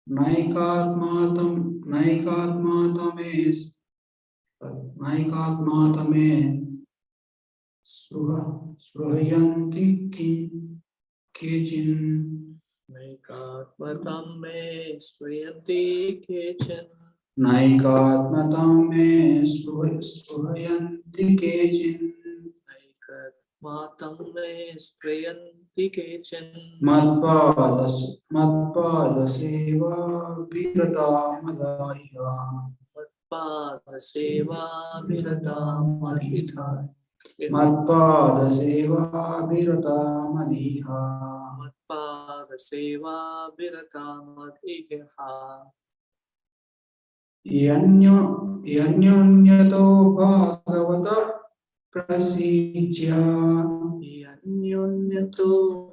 naikatmatame spruhayanti kechin. Naikatmatame spruhayanti kechin. Naikatmatame spruhayanti kechin. Naikatmatame spruhayanti kechin. Matpada seva virata madaiha. Matpada seva virata madhita. Matpada seva virata madhiha. Matpada seva virata madhiha. Yanyonyato bhagavata prasijya. Yanyonyato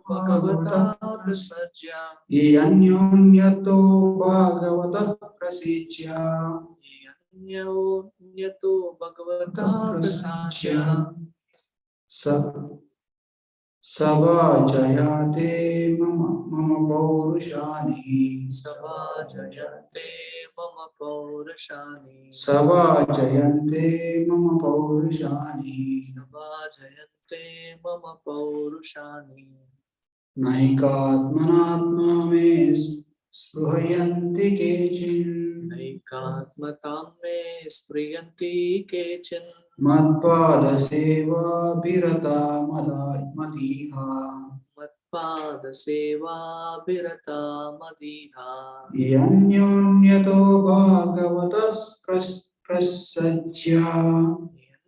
bhagavata prasajya. Yanyonyato bhagavata prasijya. Yanyonyato bhagavata prasajya. Sabha jayate mama paurushani. Sabha jayante mama paurashani. Sabha jayante mama paurushani. Sabha jayante mama paurushani. Naikatmanatma me spruhayanti kechin. Naikatmatam me spriyanti kechin. Matpada seva virata madhiha. Matpada seva virata madhiha. Yanyonyato bhagavatas prasajya.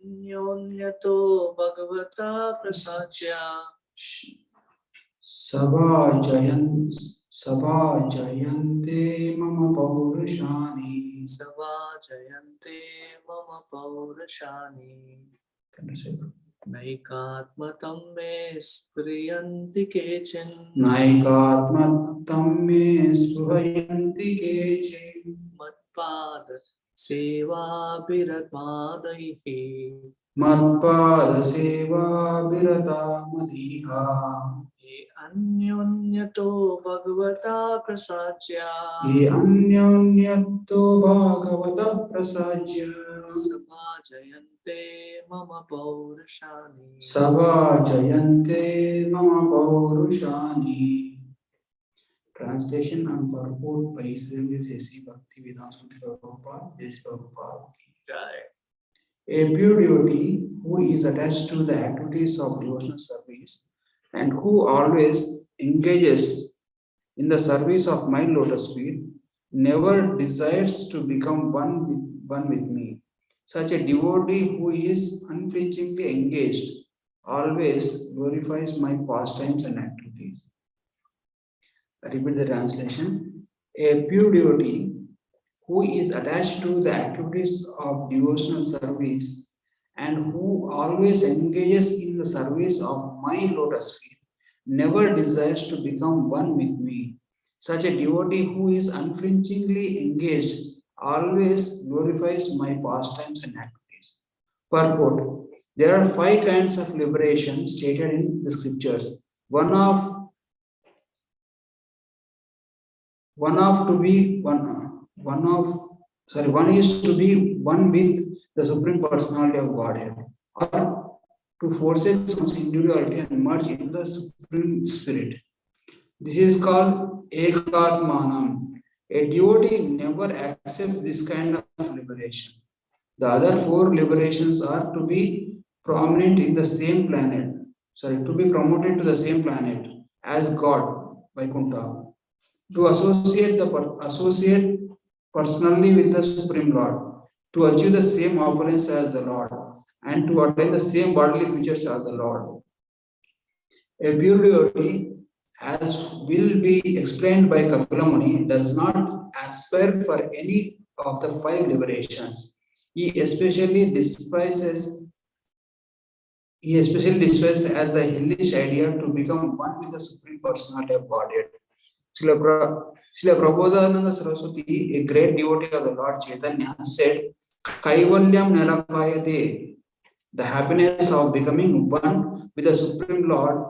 Yanyonyato bhagavata prasajya. Sabha jayante mama paurushani. Sabha jayante mama paurashani. Naikatmatam me spriyanti kechin. Naikatmatam me spruhayanti kechin. Matpada seva viratmadaihi. Matpada seva virata madhiha. Anyanyato bhagavata prasajya. Anyanyato bhagavata prasajya. Sabha jayante mama paurashani. Sabha jayante mama paurushani. Translation and purport by Sri Bhaktivedanta Prabhupada. A pure devotee who is attached to the activities of devotional service and who always engages in the service of my lotus feet never desires to become one with me. Such a devotee who is unflinchingly engaged always glorifies my pastimes and activities. I repeat the translation. A pure devotee who is attached to the activities of devotional service and who always engages in the service of my lotus feet never desires to become one with me. Such a devotee who is unflinchingly engaged always glorifies my pastimes and activities. Purport. There are 5 kinds of liberation stated in the scriptures. One is to be one with the Supreme Personality of Godhead, or to forsake one's individuality and merge in the Supreme Spirit. This is called Ekatmanam. A devotee never accepts this kind of liberation. The other 4 liberations are to be prominent in the same planet, to be promoted to the same planet as God, Vaikuntha, to associate personally with the Supreme Lord, to achieve the same opulence as the Lord, and to attain the same bodily features as the Lord. A pure devotee, as will be explained by Kapila Muni, does not aspire for any of the 5 liberations. He especially despises as the hellish idea to become one with the Supreme Personality of Godhead. Srila Prabodhananda Saraswati, a great devotee of the Lord Chaitanya, said, Kaivalyam Nalakayate, the happiness of becoming one with the Supreme Lord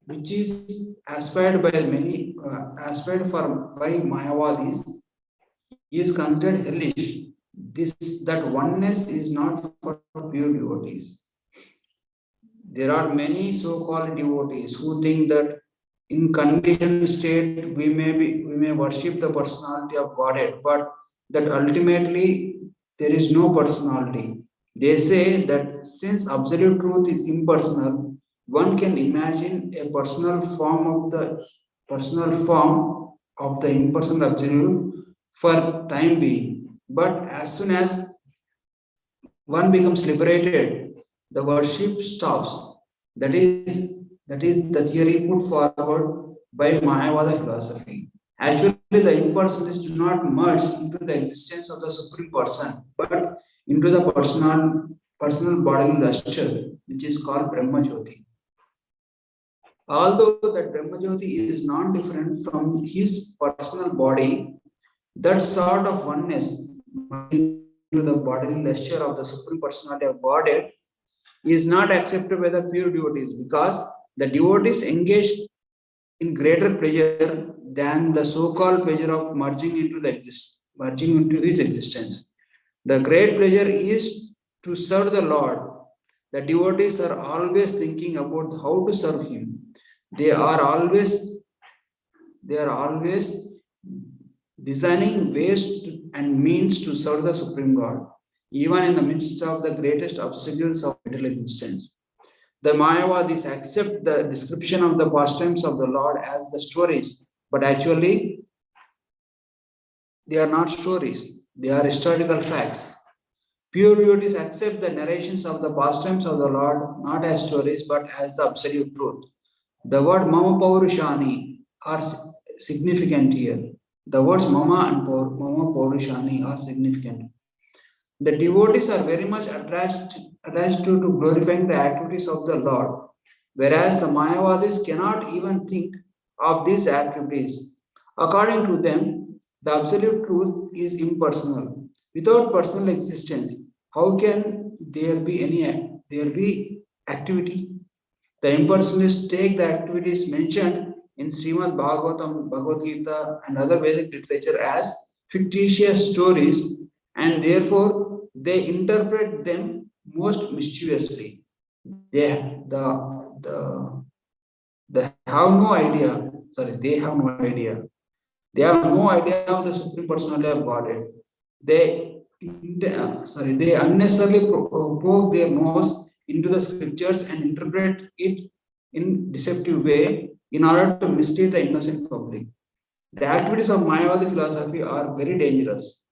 which is aspired by many, aspired for by Mayavadis, is considered hellish. This that oneness is not for pure devotees. There are many so-called devotees who think that in conditioned state we may worship the personality of Godhead, but that ultimately there is no personality. They say that since absolute truth is impersonal, one can imagine a personal form of the impersonal absolute for time being. But as soon as one becomes liberated, the worship stops. That is the theory put forward by Mayavada philosophy. Actually, the impersonalists do not merge into the existence of the Supreme Person, but into the personal bodily luster, which is called Brahma Jyoti. Although that Brahma Jyoti is non-different from his personal body, that sort of oneness into the bodily luster of the Supreme Personality of Godhead is not accepted by the pure devotees because the devotees engaged in greater pleasure than the so-called pleasure of merging into his existence. The great pleasure is to serve the Lord. The devotees are always thinking about how to serve him. They are always designing ways and means to serve the Supreme God, even in the midst of the greatest obstacles of material existence. The Mayavadis accept the description of the pastimes of the Lord as the stories, but actually they are not stories, they are historical facts. Pure devotees accept the narrations of the pastimes of the Lord not as stories but as the absolute truth. The word Mama Paurushani are significant here. The words Mama and Mama Paurushani are significant. The devotees are very much attached to glorifying the activities of the Lord, whereas the Mayavadis cannot even think of these activities. According to them, the absolute truth is impersonal. Without personal existence, how can there be activity? The impersonalists take the activities mentioned in Srimad Bhagavatam, Bhagavad Gita, and other Vedic literature as fictitious stories, and therefore they interpret them most mischievously. They have no idea. Sorry, they have no idea. They have no idea of the Supreme Personality of Godhead. They unnecessarily poke their nose into the scriptures and interpret it in deceptive way in order to mislead the innocent public. The activities of Mayavadi philosophy are very dangerous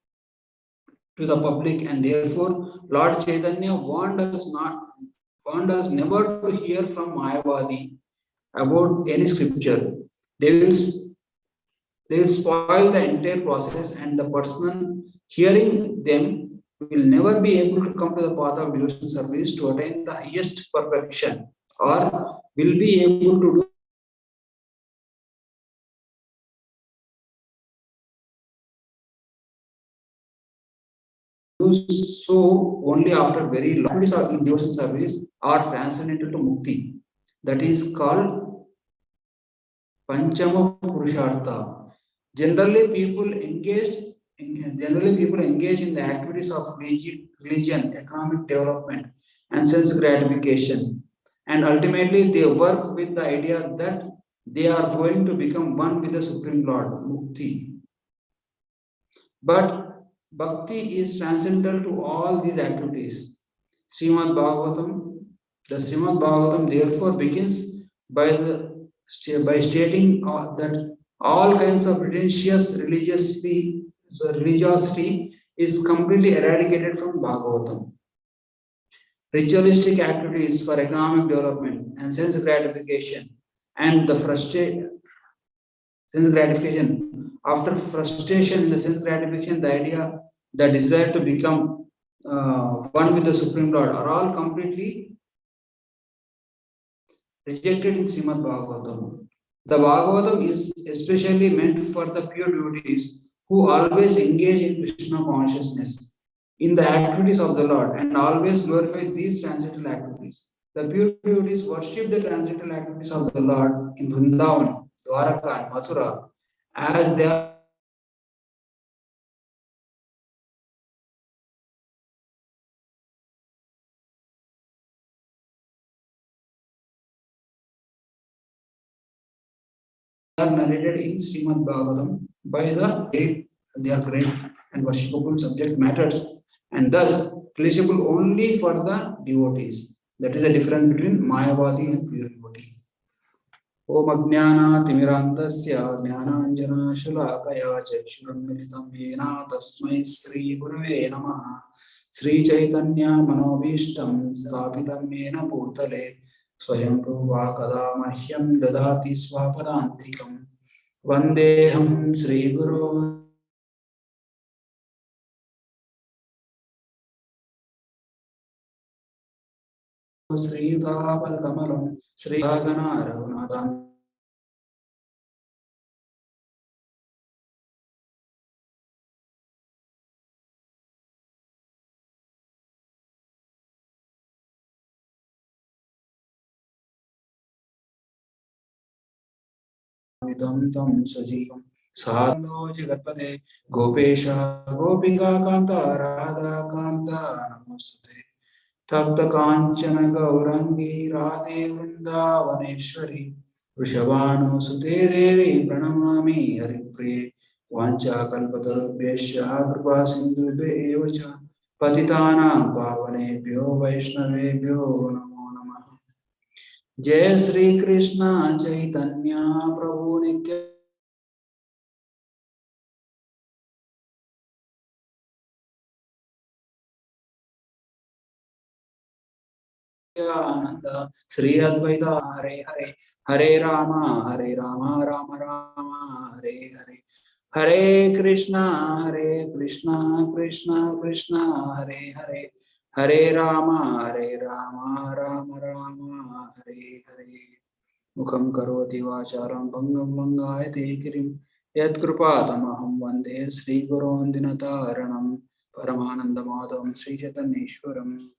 to the public, and therefore Lord Chaitanya warned us never to hear from Mayavadi about any scripture. They will they will spoil the entire process, and the person hearing them will never be able to come to the path of devotional service to attain the highest perfection, or will be able to do so only after very long activities in devotional service are transcendental to mukti. That is called Panchama Purushartha. Generally people engage in the activities of religion, economic development, and sense gratification. And ultimately they work with the idea that they are going to become one with the Supreme Lord, Mukti. But Bhakti is transcendental to all these activities. Srimad Bhagavatam, the Srimad Bhagavatam therefore begins by stating that all kinds of pretentious religiosity is completely eradicated from Bhagavatam. Ritualistic activities for economic development and sense gratification and sense gratification. After frustration in the sense gratification, the desire to become one with the Supreme Lord are all completely rejected in Srimad Bhagavatam. The Bhagavatam is especially meant for the pure devotees who always engage in Krishna consciousness in the activities of the Lord and always glorify these transcendental activities. The pure devotees worship the transcendental activities of the Lord in Vrindavan, Dwaraka, and Mathura as they are narrated in Srimad Bhagavatam by the great, they are great and worshipable subject matters, and thus reachable only for the devotees. That is the difference between Mayavadi and pure devotee. Om Ajnana-timirandasya Jnananjana-shalakaya Chakshurunmilitam Yena Tasmai Sri Gurave Namaha Sri Chaitanya Manobhishtam Sthapitam Yena Bhutale Swayam Rupa Kada Mahyam Dadati Swapadantikam Vandeham Sri Guru Sri Vapal Kamalam Sri Agana Raghunathan Tam Tam Sajivam Sadho Jagatpate Gopesha Gopika Kanta Radha Kanta Namaste Tapta Kanchana Gaurangi Radhe Vrindavaneshwari Vrishabhanu Sute Devi Pranamami Haripriye Vancha Kalpatarubhyasya Kripa Sindhubhya Evacha Patitanam Pavanebhyo Vaishnavebhyo Namo Namaha Jai Sri Krishna Chaitanya Prabhu Nitya Ananda Sri Advaita Hare Hare Hare Rama Rama Rama Hare Hare Hare Krishna Krishna Krishna Hare Hare Hare Rama Rama Rama Hare Hare Mukham karoti vacharam bhangam bhangayate kirim yat kripatamaham vande Sri Gurun Dinataranam Paramananda Madhavam Sri Chaitanyeshwaram.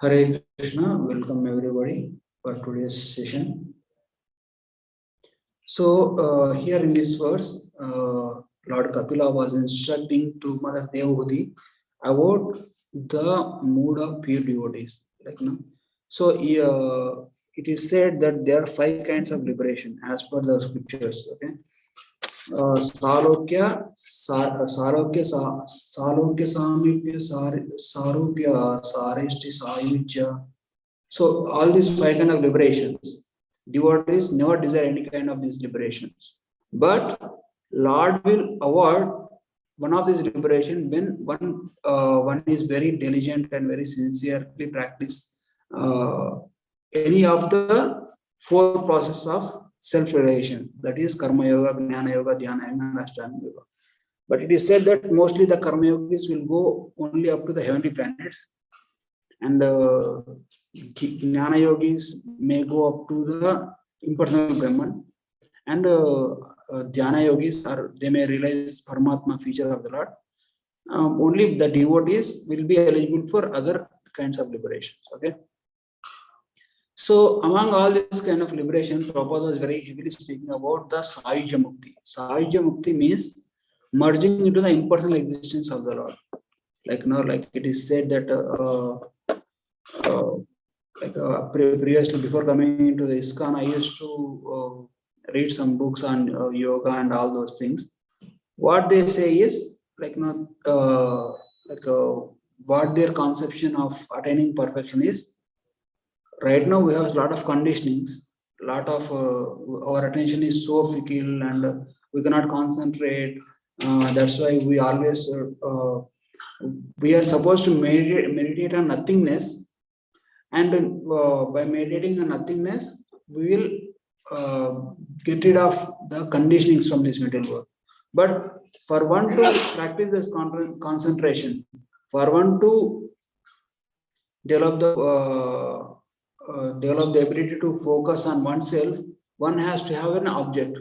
Hare Krishna, welcome everybody for today's session. So, here in this verse, Lord Kapila was instructing to Mother Devhuti about the mood of pure devotees. So, it is said that there are 5 kinds of liberation as per the scriptures. Okay, Salokya, Salokya, Samipya, Sarupya, Sarishti, Sayuja. So all these 5 kind of liberations, devotees never desire any kind of these liberations. But Lord will award one of these liberation when one is very diligent and very sincerely practice any of the 4 process of self-realization, that is karma yoga, jnana yoga, dhyana and ashtanga yoga. But it is said that mostly the karma yogis will go only up to the heavenly planets, and jnana yogis may go up to the impersonal Brahman, and dhyana yogis they may realize Paramatma feature of the Lord. Only the devotees will be eligible for other kinds of liberations. Okay. So among all this kind of liberation, Prabhupada was very heavily speaking about the Sayuja Mukti. Sayuja Mukti means merging into the impersonal existence of the Lord. Like it is said that previously, before coming into the ISKCON, I used to read some books on yoga and all those things. What they say is what their conception of attaining perfection is. Right now, we have a lot of conditionings. Our attention is so fickle, and we cannot concentrate. That's why we are supposed to meditate on nothingness, and by meditating on nothingness, we will get rid of the conditionings from this material world. But for one to practice this concentration, for one to develop the ability to focus on oneself, one has to have an object.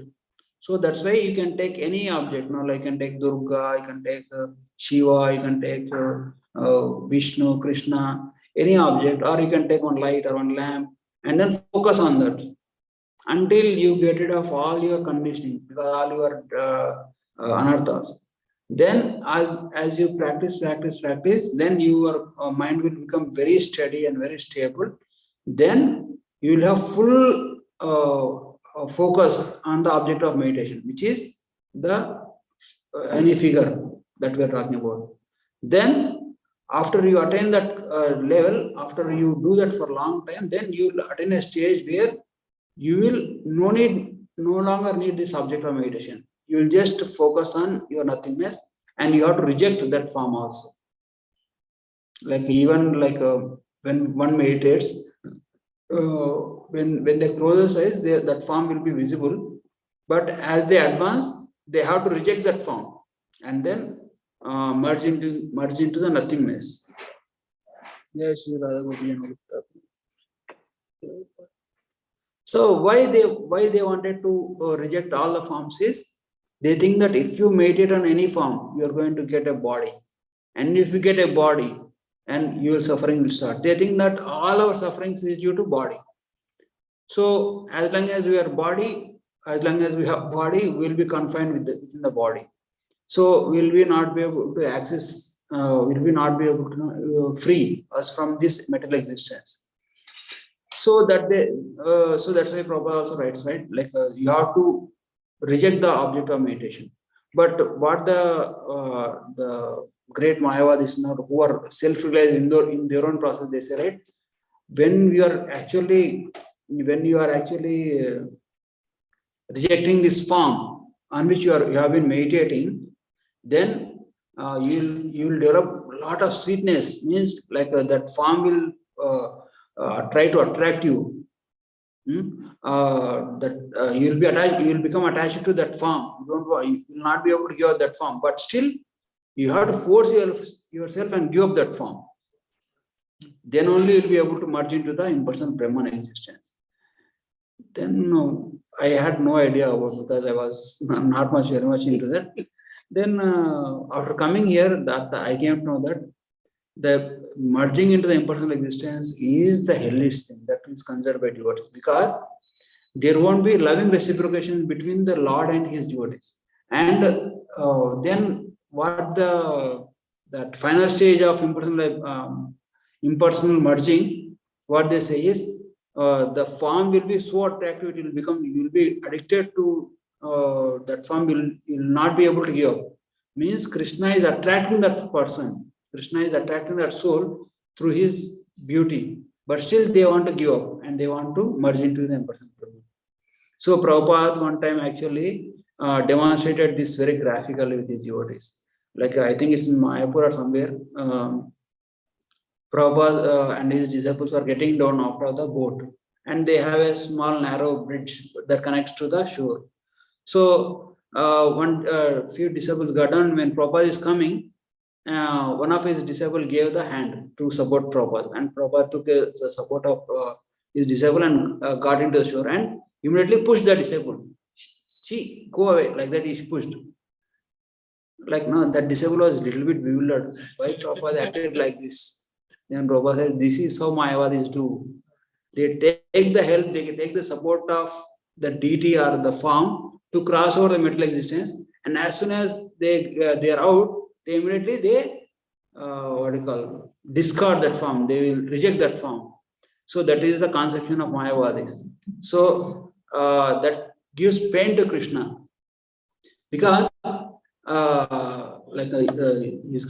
So that's why you can take any object. Now, like you can take Durga, you can take Shiva, you can take Vishnu, Krishna, any object, or you can take one light or one lamp, and then focus on that until you get rid of all your conditioning, because all your anarthas. Then, as you practice, then your mind will become very steady and very stable. Then you will have full focus on the object of meditation, which is the any figure that we are talking about. Then, after you attain that level, after you do that for a long time, then you will attain a stage where you will no longer need this object of meditation. You will just focus on your nothingness, and you have to reject that form also. Like even like when one meditates, when they close their eyes, that form will be visible. But as they advance, they have to reject that form and then merge into the nothingness. Yes, so why they wanted to reject all the forms is they think that if you meditate on any form, you are going to get a body, and if you get a body, and your suffering will start. They think that all our sufferings is due to body. So as long as we have body, we'll be confined within the body. So will we not be able to access? Will we not be able to free us from this material existence? So that so that's why Prabhupada also writes, right? Like you have to reject the object of meditation. But what the great Mayavadis who are self-realized in their own process, they say, right? When you are actually rejecting this form on which you have been meditating, then you'll develop a lot of sweetness. Means like that form will try to attract you. You'll be attached. You will become attached to that form. You will not be able to give up that form. But still, you have to force yourself and give up that form. Then only you'll be able to merge into the impersonal Brahman existence. Then I had no idea about, because I was not very much into that. Then after coming here, that I came to know that the merging into the impersonal existence is the hellish thing that is considered by devotees, because there won't be loving reciprocation between the Lord and his devotees. And then what that final stage of impersonal merging, what they say is the form will be so attractive, you will be addicted to that form, you'll not be able to give up. Means Krishna is attracting that person. Krishna is attracting that soul through his beauty, but still they want to give up and they want to merge into the impersonal Brahman. So Prabhupada one time actually demonstrated this very graphically with his devotees. Like I think it's in Mayapur or somewhere. Prabhupada and his disciples are getting down after the boat, and they have a small narrow bridge that connects to the shore. So one few disciples got down. When Prabhupada is coming, one of his disciples gave the hand to support Prabhupada, and Prabhupada took the support of his disciple and got into the shore and immediately pushed the disciple. See, go away, like that he pushed. Like no, that disciple was a little bit bewildered. Why Prabhupada acted like this? Then Prabhupada said, this is how Mayavadis do. They take the help, they take the support of the deity or the form to cross over the material existence, and as soon as they are out, they immediately discard that form. They will reject that form. So that is the conception of Mayavadis. So that gives pain to Krishna, because his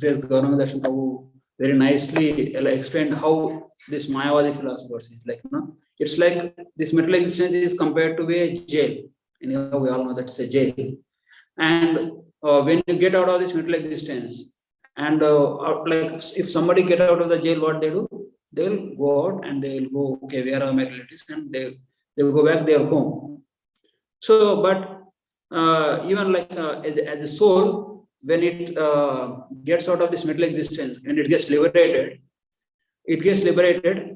great Gauranga Prabhu very nicely explained how this Mayavadi philosophers is like. It's like this material existence is compared to a jail. Anyhow, we all know that's a jail. And when you get out of this material existence, and like if somebody get out of the jail, what they do? They'll go out and they'll go, okay, where are my relatives? And they'll go back their home. So, but even like as a soul, when it gets out of this material existence and it gets liberated,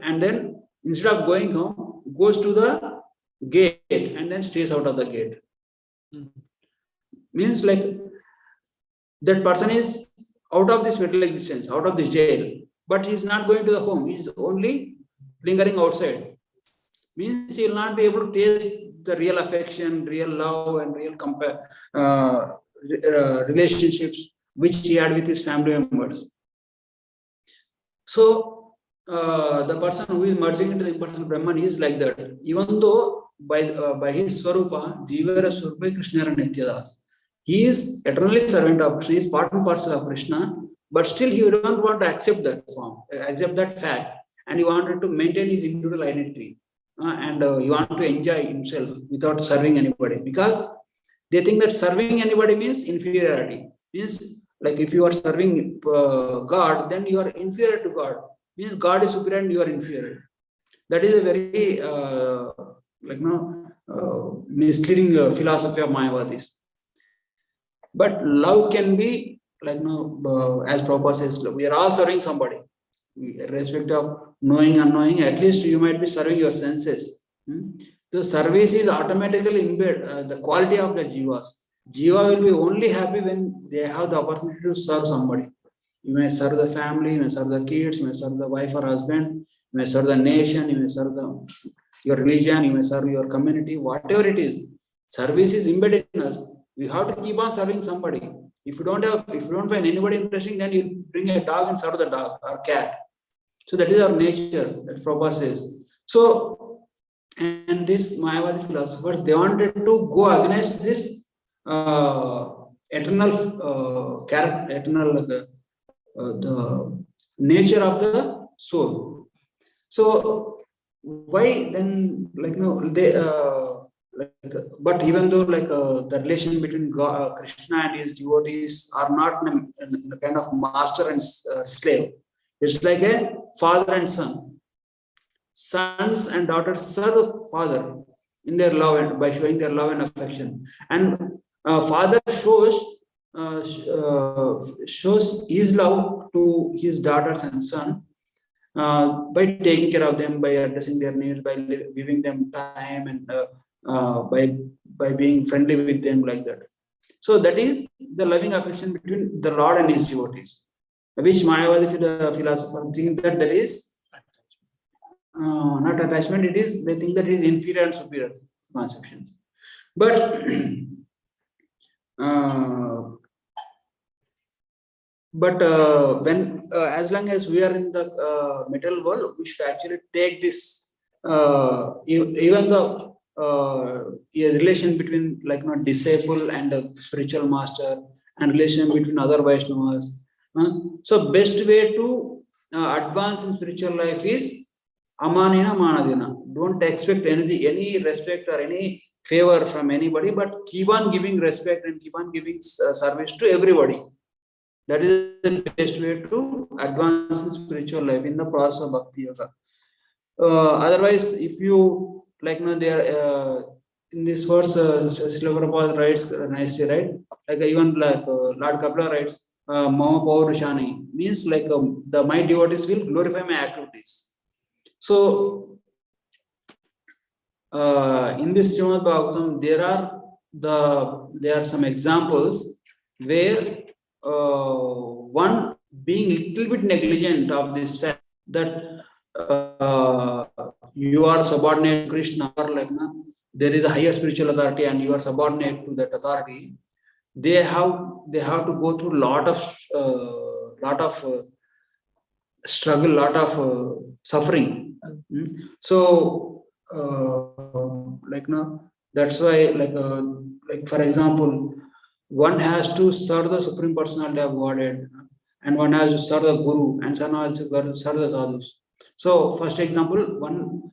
and then instead of going home, goes to the gate and then stays out of the gate. Means like that person is out of this material existence, out of this jail, but he is not going to the home. He is only lingering outside. Means he will not be able to taste the real affection, real love, and real relationships which he had with his family members. So the person who is merging into the impersonal Brahman is like that. Even though by his Swarupa, Jivara Swarupa Krishna and Nityadas, he is eternally servant of Krishna, he is part and parcel of Krishna, but still he don't want to accept that form, accept that fact, and he wanted to maintain his individual identity. And he want to enjoy himself without serving anybody, because they think that serving anybody means inferiority. Means like if you are serving God, then you are inferior to God. Means God is superior and you are inferior. That is a very misleading philosophy of Mayavadis. But love can be as Prabhupada says, we are all serving somebody, irrespective of knowing, unknowing. At least you might be serving your senses. The service is automatically embed the quality of the jivas. Jiva will be only happy when they have the opportunity to serve somebody. You may serve the family, you may serve the kids, you may serve the wife or husband, you may serve the nation, you may serve your religion, you may serve your community, whatever it is. Service is embedded in us. We have to keep on serving somebody. If you don't find anybody interesting, then you bring a dog and serve the dog or cat. So that is our nature, that Prabhupada says. So, and this Mayavadi philosophers, they wanted to go against this eternal the nature of the soul. So why then, but even though the relation between God, Krishna and his devotees are not in a kind of master and slave. It's like a father and son. Sons and daughters serve the father in their love and by showing their love and affection. And father shows his love to his daughters and son by taking care of them, by addressing their needs, by giving them time, and by being friendly with them like that. So that is the loving affection between the Lord and his devotees, which Mayavadi philosopher think that there is not attachment. It is, they think that it is inferior and superior conceptions. But when as long as we are in the material world, we should actually take this even the a relation between disciple and a spiritual master, and relation between other Vaishnavas. So best way to advance in spiritual life is amanina manadina. Don't expect any respect or any favor from anybody, but keep on giving respect and keep on giving service to everybody. That is the best way to advance in spiritual life in the process of bhakti yoga. Otherwise, if you there in this verse, Srila Prabhupada writes nicely, right? Even Lord Kapila writes, Mama Paurashani, means my devotees will glorify my activities. So in this Srimad Bhagavatam, there are some examples where one being little bit negligent of this fact that you are subordinate to Krishna, or there is a higher spiritual authority and you are subordinate to that authority, they have to go through lot of struggle, lot of suffering. So that's why for example, one has to serve the Supreme Personality of Godhead, and one has to serve the Guru, and one has to serve the sadhus. So first example, one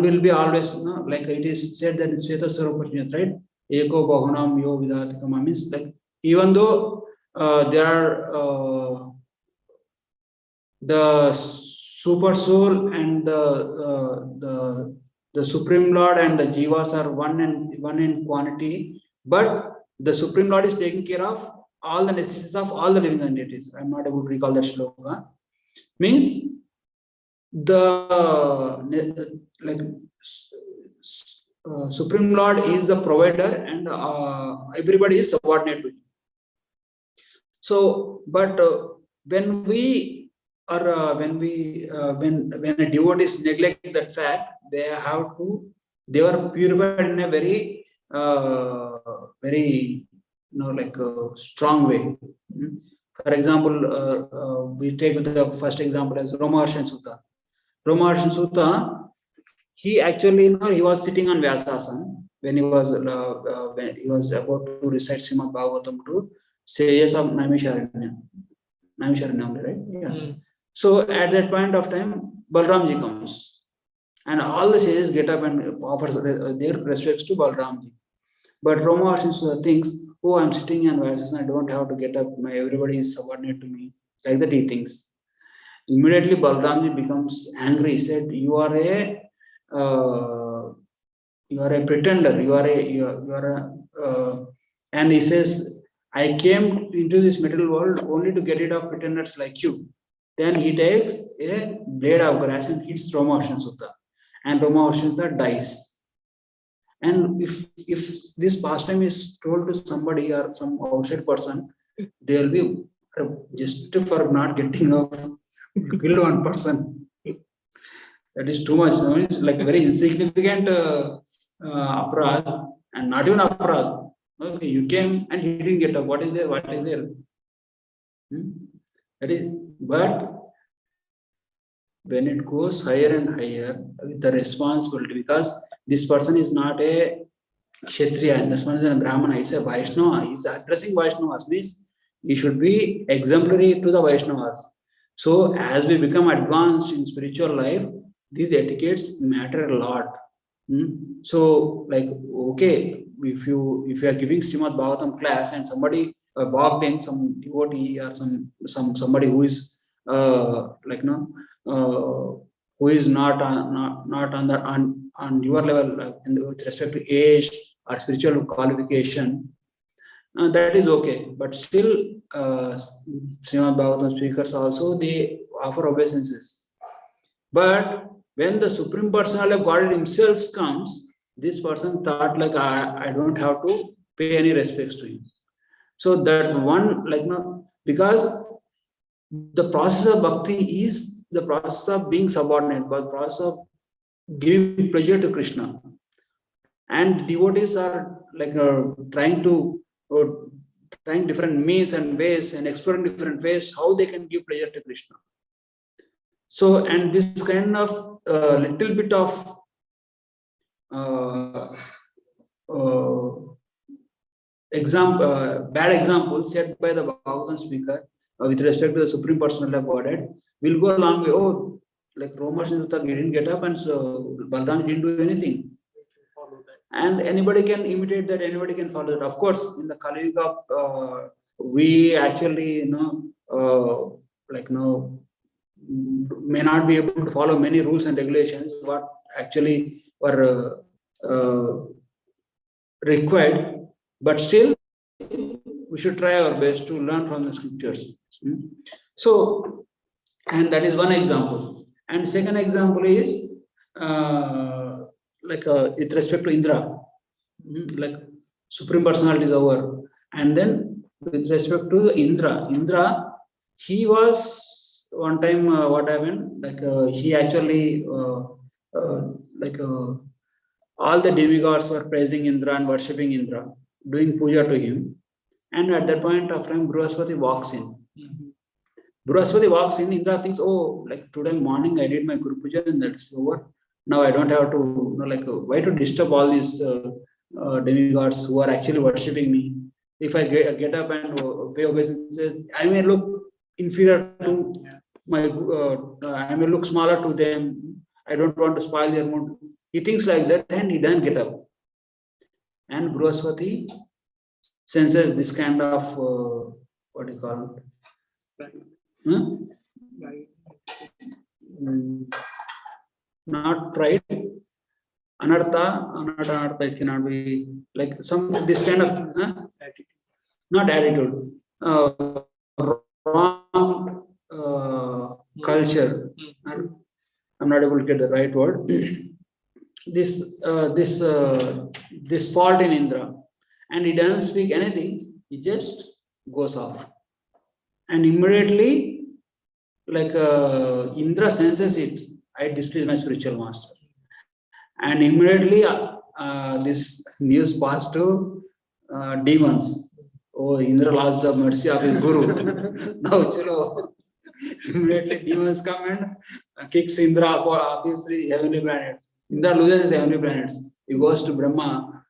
will be always like it is said that in Sveta Sarvapajnat, right? Eko Bahunam Yo Vidatikama, means even though there are the super soul and the Supreme Lord and the Jivas are one in quantity, but the Supreme Lord is taking care of all the necessities of all the living entities. I'm not able to recall that shloka. Means the Supreme Lord is the provider, and everybody is subordinate to him. So, but when we are when a devotees neglect that fact, they are purified in a very like a strong way. For example, we take the first example as Romaharshan Sutta. Romaharshan Sutta, he actually he was sitting on Vyasasana when he was about to recite Srimad Bhagavatam to sages of Naimisharanya, right? Yeah. So at that point of time, Balramji comes, and all the sages get up and offers their respects to Balramji. But Romaharshan thinks, oh, I'm sitting on Vyasasana, I don't have to get up. Everybody is subordinate to me. Like that he thinks. Immediately Balramji becomes angry. He said, you are a pretender. You are a and he says, I came into this material world only to get rid of pretenders like you. Then he takes a blade of grass and hits Romaharshan Sutta, and Romaharshan Sutta dies. And if this pastime is told to somebody or some outside person, they will be just for not getting off, kill one person. That is too much. It's like very insignificant aparad, and not even aparad. Okay, you came and you didn't get up. What is there? What is there? That is, but when it goes higher and higher with the responsibility, because this person is not a Kshatriya, and this one is a Brahmana, it's a Vaishnava. He's addressing Vaishnavas, means he should be exemplary to the Vaishnavas. So as we become advanced in spiritual life, these etiquettes matter a lot. So, like, okay, if you are giving Srimad Bhagavatam class and somebody walked in, some devotee or somebody who is who is not on your level with respect to age or spiritual qualification, that is okay. But still, Srimad Bhagavatam speakers also, they offer obeisances. But when the Supreme Personality of Godhead himself comes, this person thought like, I don't have to pay any respects to him. So that one, because the process of bhakti is the process of being subordinate, but the process of giving pleasure to Krishna. And devotees are trying different means and ways and exploring different ways how they can give pleasure to Krishna. So, and this kind of little bit of bad example set by the Bhagavatam speaker with respect to the Supreme Personality of Godhead will go a long way. Oh, like Romaharshan Sutta didn't get up, and so Balram didn't do anything. And anybody can imitate that, anybody can follow that. Of course, in the Kali Yuga, we actually, may not be able to follow many rules and regulations what actually were required, but still we should try our best to learn from the scriptures. So, and that is one example. And second example is with respect to Indra, like Supreme Personality is over. And then with respect to Indra, he was one time what happened, he actually all the demigods were praising Indra and worshipping Indra, doing puja to him. And at that point of time, Brihaspati walks in. Brihaspati walks in, Indra thinks, oh, like today morning I did my Guru Puja and that's over. Now I don't have to, why to disturb all these demigods who are actually worshipping me? If I get up and pay obeisances, I may look inferior to my, I may look smaller to them. I don't want to spoil their mood. He thinks like that and he doesn't get up. And Brihaspati senses this kind of, what do you call it? Not pride, anartha, it cannot be like this kind of not attitude, wrong culture. I'm not able to get the right word. this fault in Indra, and he doesn't speak anything. He just goes off, and immediately, like Indra senses it. I displease my spiritual master, and immediately this news passed to demons. Oh, Indra lost the mercy of his guru. Now, chalo, immediately demons come and kicks Indra off his heavenly planets. Indra loses his heavenly planets. He goes to Brahma.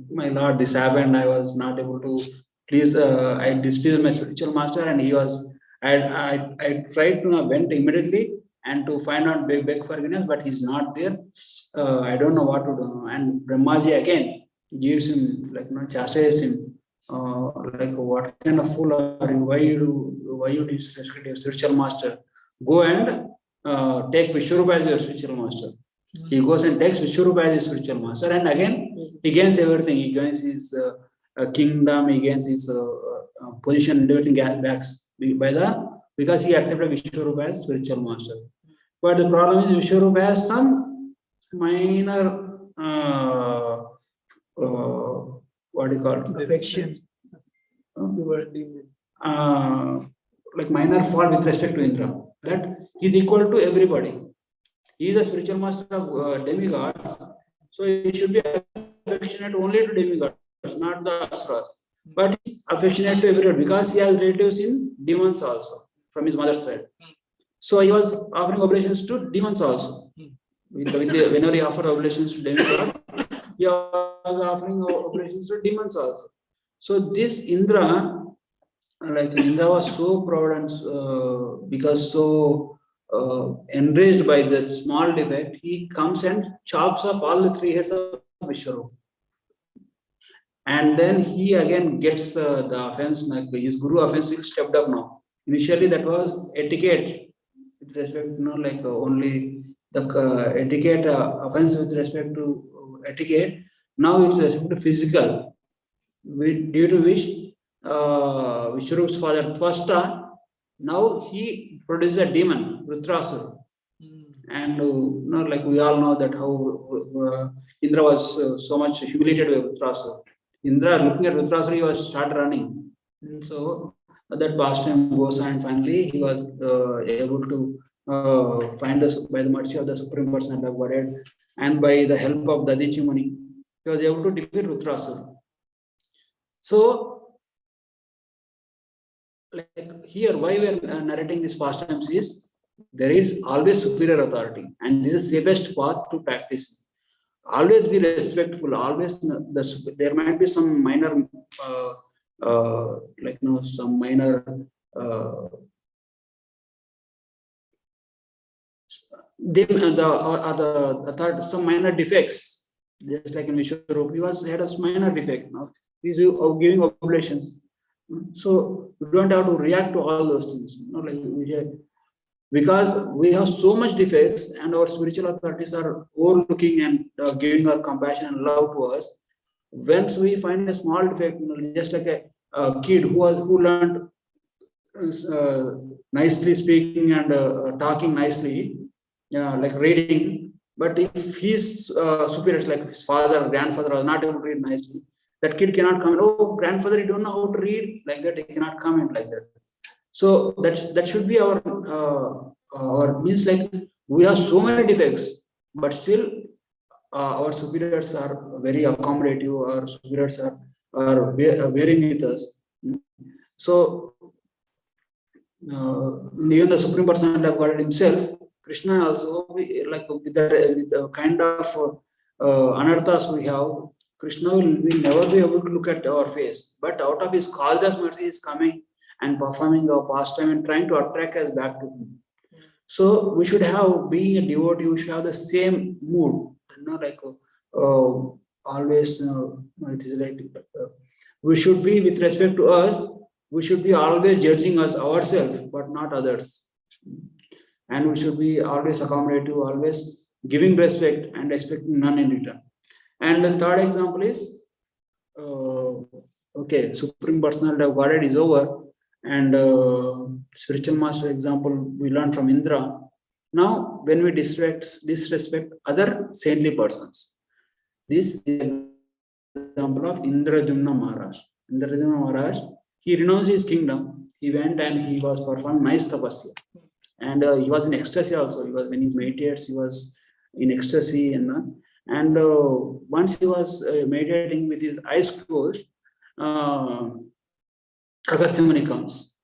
My lord, this happened. I was not able to please. I displeased my spiritual master, and he was. I tried to went immediately and to find out beg forgiveness, but he's not there. I don't know what to do. And Brahmaji again gives him chases him. Like what kind of fool are you? Why you disrespect your spiritual master? Go and take Vishwarupa as your spiritual master. He goes and takes Vishwarupa as his spiritual master, and again he gains everything. He gains his kingdom. He gains his position and everything back because he accepted Vishwarupa as spiritual master. But the problem is Vishwarupa has some minor what do you call it? Affection. Like minor fault with respect to Indra. That he is equal to everybody. He is a spiritual master of demigods, so he should be affectionate only to demigods, not the asuras. But he is affectionate to everyone because he has relatives in demons also from his mother's side. So he was offering oblations to demons also. Whenever he offered oblations to demigods, he was offering oblations to demons also. So this Indra, like Indra was so proud and because so enraged by that small defect, he comes and chops off all the 3 heads of Vishwarupa. And then he again gets the offense, like his guru offense stepped up now. Initially that was etiquette with respect, only the etiquette offense with respect to etiquette. Now it's respect to physical, due to which Vishwarupa's father Tvasta, now he produces a demon, Rudrasura. And like we all know that how Indra was so much humiliated by Rudrasura. Indra looking at Rudrasura, he was start running. And so that pastime goes on, and finally he was able to find us by the mercy of the Supreme Personality of Godhead and by the help of Dadichi Muni, he was able to defeat Rudrasura. So, like here, why we are narrating these pastimes is there is always superior authority, and this is the safest path to practice. Always be respectful. Always, there might be some minor, some minor. Some minor defects, just like in Vishwarupa, he had a minor defect. Now he's giving oblations, so we don't have to react to all those things. Because we have so much defects, and our spiritual authorities are overlooking and giving our compassion and love to us. Once we find a small defect, just like a kid who learned nicely speaking and talking nicely, like reading, but if his superiors, like his father or grandfather, are not able to read nicely, that kid cannot comment, oh, grandfather, you don't know how to read, like that. He cannot comment like that. So that should be our means, like we have so many defects, but still our superiors are very accommodative. Our superiors are bearing with us. So even the Supreme Personality of Godhead himself, Krishna also, like with the kind of anarthas we have, Krishna will never be able to look at our face, but out of his causeless mercy is coming and performing our pastime and trying to attract us back to him. So we should have, being a devotee, we should have the same mood, always. It is like we should be, with respect to us, we should be always judging us ourselves, but not others. And we should be always accommodative, always giving respect and expecting none in return. And the third example is, okay, Supreme Personality of Godhead is over, and spiritual master example we learned from Indra. Now, when we disrespect other saintly persons, this is an example of Indradyumna Maharaj. Indradyumna Maharaj, he renounced his kingdom. He went and he was performed nice tapasya. And he was in ecstasy also. He was, when he meditates, he was in ecstasy. And once he was meditating with his eyes closed, Agastya Muni comes.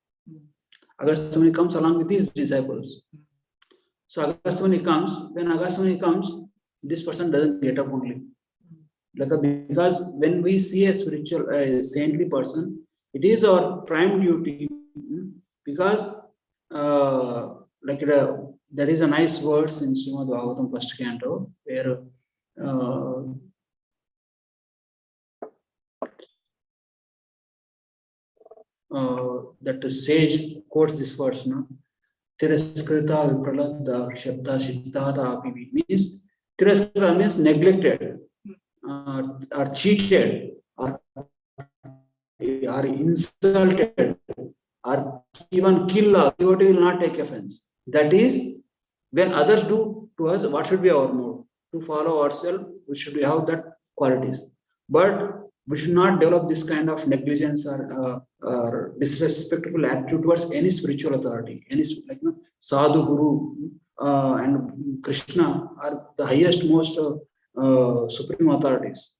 Agastya Muni comes along with his disciples. So Agastya Muni comes. When Agastya Muni comes, this person doesn't get up only. Because when we see a spiritual, saintly person, it is our prime duty. Because there is a nice verse in Srimad Bhagavatam first canto where that sage quotes this verse, no? Tiraskrita vipralada shabda siddhata apivi, means tiraskrita means neglected, or cheated, or insulted, or even killed, devotee will not take offense. That is, when others do to us, what should be our mode? To follow ourselves, we should have that qualities. But we should not develop this kind of negligence or disrespectful attitude towards any spiritual authority. Any sadhu, guru, and Krishna are the highest, most supreme authorities.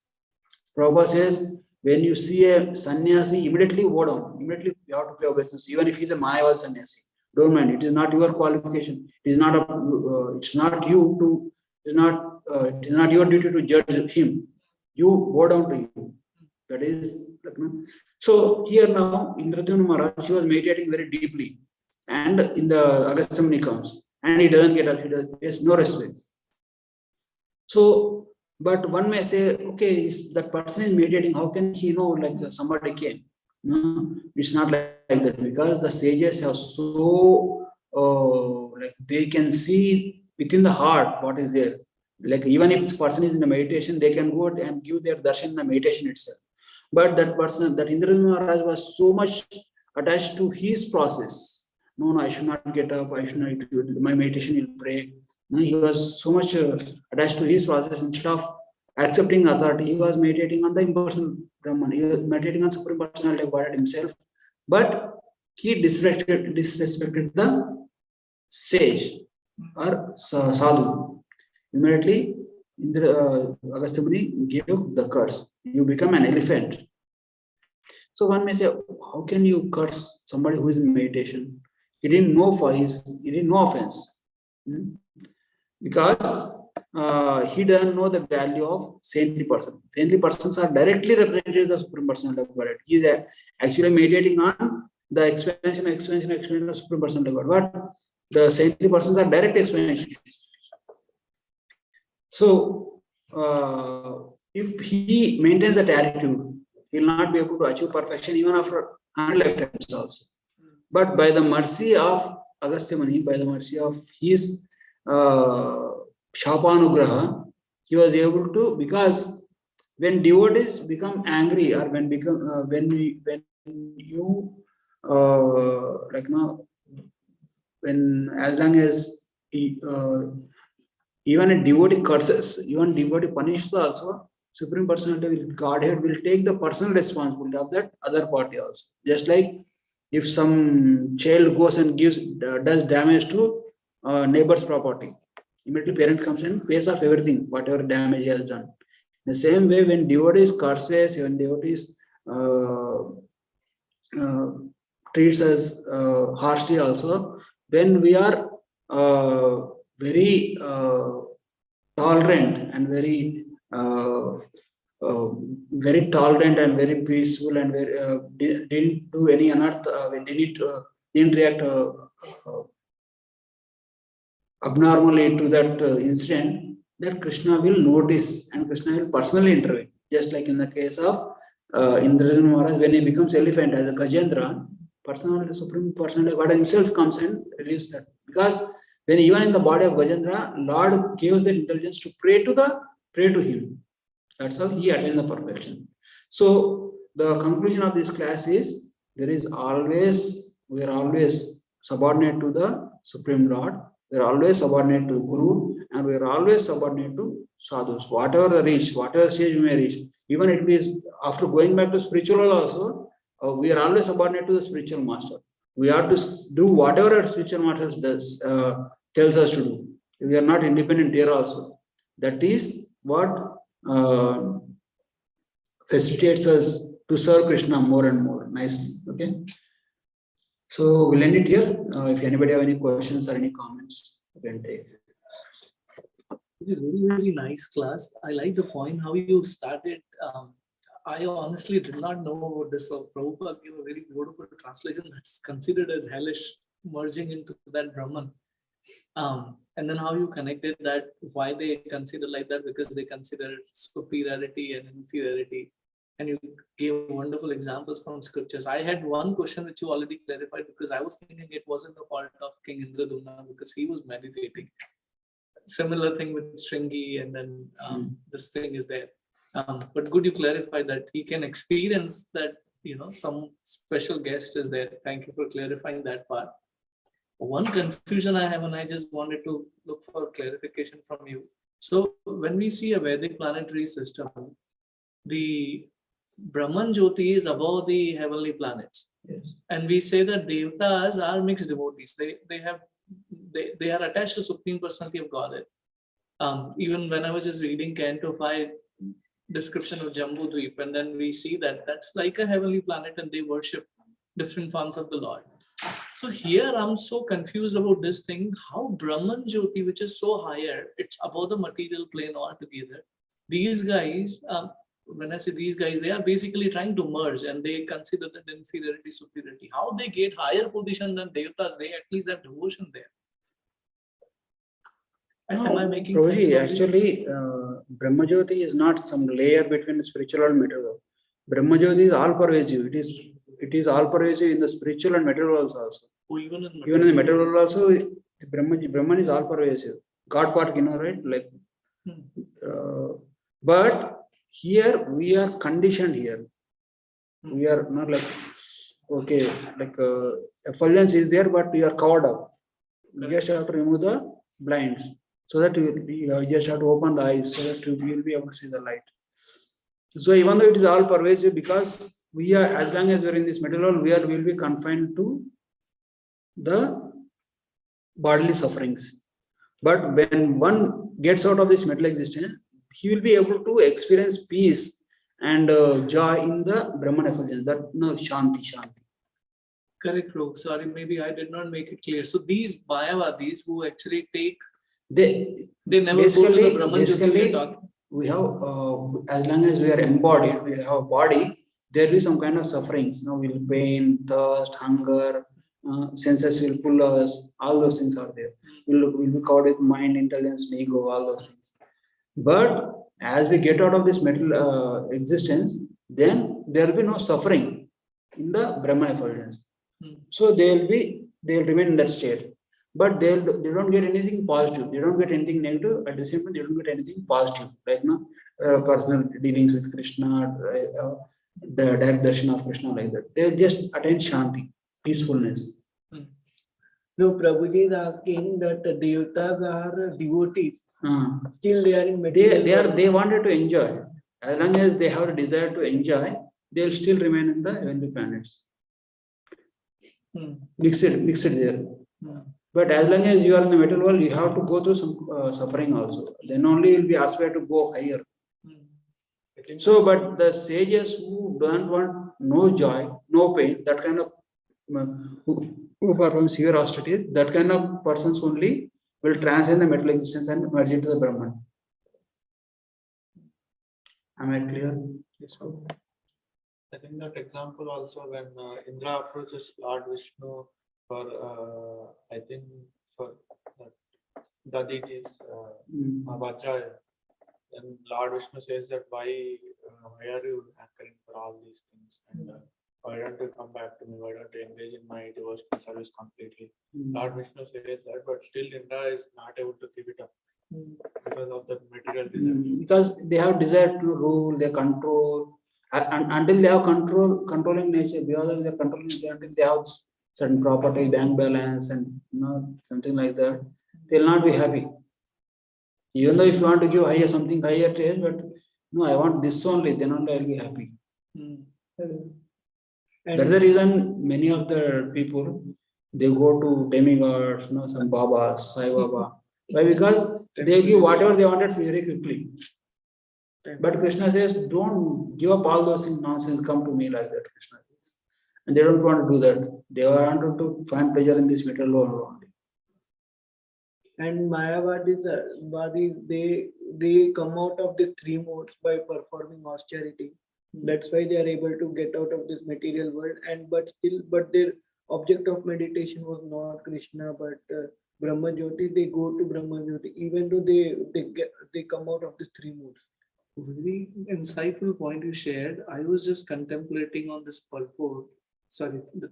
Prabhupada says, when you see a sannyasi, immediately bow down. Immediately you have to pay obeisance, even if he's a Mayavad sannyasi. Don't mind. It is not your qualification. It is not it's not you to. It is not your duty to judge him. You bow down to him. That is. So here now, Indradyumna Maharaj, he was meditating very deeply, and in the Agastya Muni comes, and he doesn't get up. He has no respect. So, but one may say, okay, that person is meditating. How can he know somebody came? No, it's not like that, because the sages have so they can see within the heart what is there. Like even if this person is in the meditation, they can go and give their darshan in the meditation itself. But that person, that Indradyumna Maharaj, was so much attached to his process. No, I should not get up. I should not. My meditation will break. No, he was so much attached to his process. Instead of accepting authority, he was meditating on the impersonal Brahman. He was meditating on Supreme Personality of Godhead himself. But he disrespected the sage or sadhu. Immediately, Agastya Muni gave the curse. You become an elephant. So one may say, how can you curse somebody who is in meditation? He didn't know offense. Because he doesn't know the value of saintly person. Saintly persons are directly represented the Supreme Personality of Godhead. He is actually meditating on the expansion of Supreme Personality of God. But the saintly persons are direct explanation. So, if he maintains that attitude, he will not be able to achieve perfection even after 100 lifetimes also. But by the mercy of Agastya Muni, by the mercy of his Shapanugraha, he was able to, because when devotees become angry, or when as long as even a devotee curses, even devotee punishes also, Supreme Personality Godhead will take the personal responsibility of that other party also. Just like if some child goes and does damage to neighbor's property, immediately parent comes and pays off everything, whatever damage he has done. The same way, when devotees curses, when devotees treats us harshly also, when we are very tolerant and very tolerant and very peaceful and very didn't do any anartha, didn't react abnormally to that incident, that Krishna will notice and Krishna will personally intervene. Just like in the case of Indradyumna Maharaj, when he becomes elephant as a Gajendra, personality, Supreme Personality God himself comes and relieves that. Because when even in the body of Gajendra, Lord gives the intelligence to pray to him. That's how he attains the perfection. So the conclusion of this class is, we are always subordinate to the Supreme Lord. We are always subordinate to Guru, and we are always subordinate to sadhus. Whatever the reach, whatever stage we may reach, even it is after going back to spiritual also, we are always subordinate to the spiritual master. We have to do whatever our spiritual master does, tells us to do. We are not independent here also. That is what facilitates us to serve Krishna more and more nicely. Okay. So we'll end it here. If anybody have any questions or any comments, you can take. It's a very, very nice class. I like the point how you started. I honestly did not know about this. So Prabhupada gave a very beautiful translation that's considered as hellish, merging into that Brahman. And then how you connected that, why they consider like that, because they consider superiority and inferiority. And you gave wonderful examples from scriptures. I had one question which you already clarified, because I was thinking it wasn't the fault of King Indradumna because he was meditating. Similar thing with Shringi, and then this thing is there. But good you clarify that he can experience that, some special guest is there. Thank you for clarifying that part. One confusion I have, and I just wanted to look for clarification from you. So when we see a Vedic planetary system, the Brahman Jyoti is above the heavenly planets. Yes. And we say that Devatas are mixed devotees. They are attached to Supreme Personality of Godhead. Even when I was just reading Canto 5 description of Jambu Dweep, and then we see that that's like a heavenly planet and they worship different forms of the Lord. So here I'm so confused about this thing, how Brahman Jyoti, which is so higher, it's above the material plane altogether. These guys, when I say these guys, they are basically trying to merge and they consider that inferiority, superiority. How they get higher position than Devatas, they at least have devotion there. Am I making sense? Actually, Brahma Jyoti is not some layer between spiritual and material. Brahma Jyoti is all pervasive. It is all pervasive in the spiritual and material worlds also. Oh, even in the material world also, Brahman is all pervasive. God part, right? Like, but here we are conditioned here. We are not like, okay, like effulgence is there, but we are covered up. You just have to remove the blinds, so that you just have to open the eyes, so that you will be able to see the light. So even though it is all pervasive, because we are, as long as we are in this material world, we will be confined to the bodily sufferings. But when one gets out of this material existence, he will be able to experience peace and joy in the Brahman effulgence. That Shanti. Correct, Prabhu. Sorry, maybe I did not make it clear. So these Mayavadis who actually take, they never go to the Brahman Jyoti. We have, as long as we are embodied, we have a body, there will be some kind of sufferings. We'll pain, thirst, hunger, senses will pull us, all those things are there. We'll be covered with mind, intelligence, ego, all those things. But as we get out of this material existence, then there will be no suffering in the Brahman effulgence. So they'll remain in that state. But they don't get anything positive. They don't get anything negative. At the same time, they don't get anything positive. Like personal dealings with Krishna, the direct darshan of Krishna, like that. They just attain Shanti, peacefulness. No, Prabhuji is asking that the Devatas are devotees. Still they are in material. They wanted to enjoy. As long as they have a desire to enjoy, they'll still remain in the heavenly planets. Mixed there. But as long as you are in the material world, you have to go through some suffering also. Then only you'll be aspired to go higher. So, but the sages who don't want no joy, no pain, that kind of who perform severe austerities, that kind of persons only will transcend the material existence and merge into the Brahman. Am I clear? Yes, I think that example also when Indra approaches Lord Vishnu for I think for Dadiji's Vajraya, then Lord Vishnu says that why are you hankering for all these things, and why don't you come back to me, why don't you engage in my devotional service completely? Lord Vishnu says that, but still Indra is not able to give it up because of the material desire. Because they have desire to rule, they control, and until they have controlling nature, because of their controlling nature, until they have certain property, bank balance, and something like that, they'll not be happy. Even though if you want to give higher something higher taste, but no, I want this only, then only I'll be happy. That's the reason many of the people they go to demigods, some Babas, Sai Baba. Why? Because they give whatever they wanted very quickly. But Krishna says, don't give up all those things, nonsense, come to me like that, Krishna says. And they don't want to do that. They want to find pleasure in this material world only. And Mayavadis, they come out of these three modes by performing austerity. That's why they are able to get out of this material world. But their object of meditation was not Krishna, but Brahma Jyoti. They go to Brahma Jyoti, even though they come out of these three modes. Very insightful point you shared. I was just contemplating on this purport. Sorry, the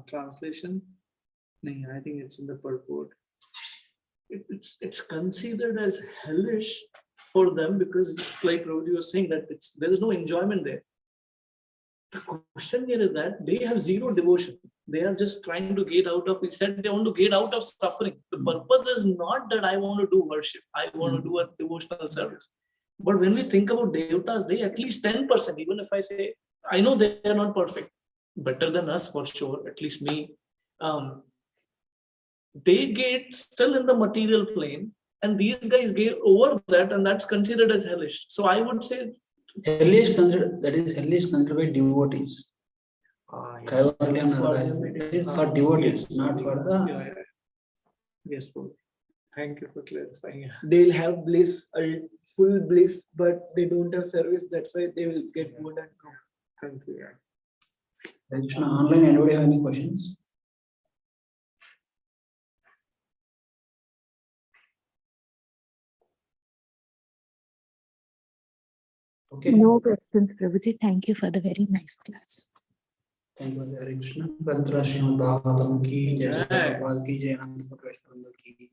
translation. No, I think it's in the purport. It's considered as hellish for them because, like Prabhuji was saying, that there is no enjoyment there. The question here is that they have zero devotion. They are just trying to get out of. He said they want to get out of suffering. The purpose is not that I want to do worship. I want to do a devotional service. But when we think about devatas, they at least 10%. Even if I say, I know they are not perfect, better than us for sure. At least me. They get still in the material plane, and these guys get over that, and that's considered as hellish. So I would say hellish considered by devotees. Yes. For devotees, not for the. Yes, thank you for clarifying. They'll have bliss, full bliss, but they don't have service. That's why they will get bored and come. Thank you. Krishna, online, anybody have any questions? Okay. No questions, Prabhuji. Thank you for the very nice class. Thank you, Hare Krishna. Srimad Bhagavatam ki jai, Prabhupada ki jai, Ananda Prabhu ki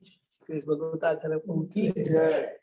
jai. Bhagavad Acharya ki jai.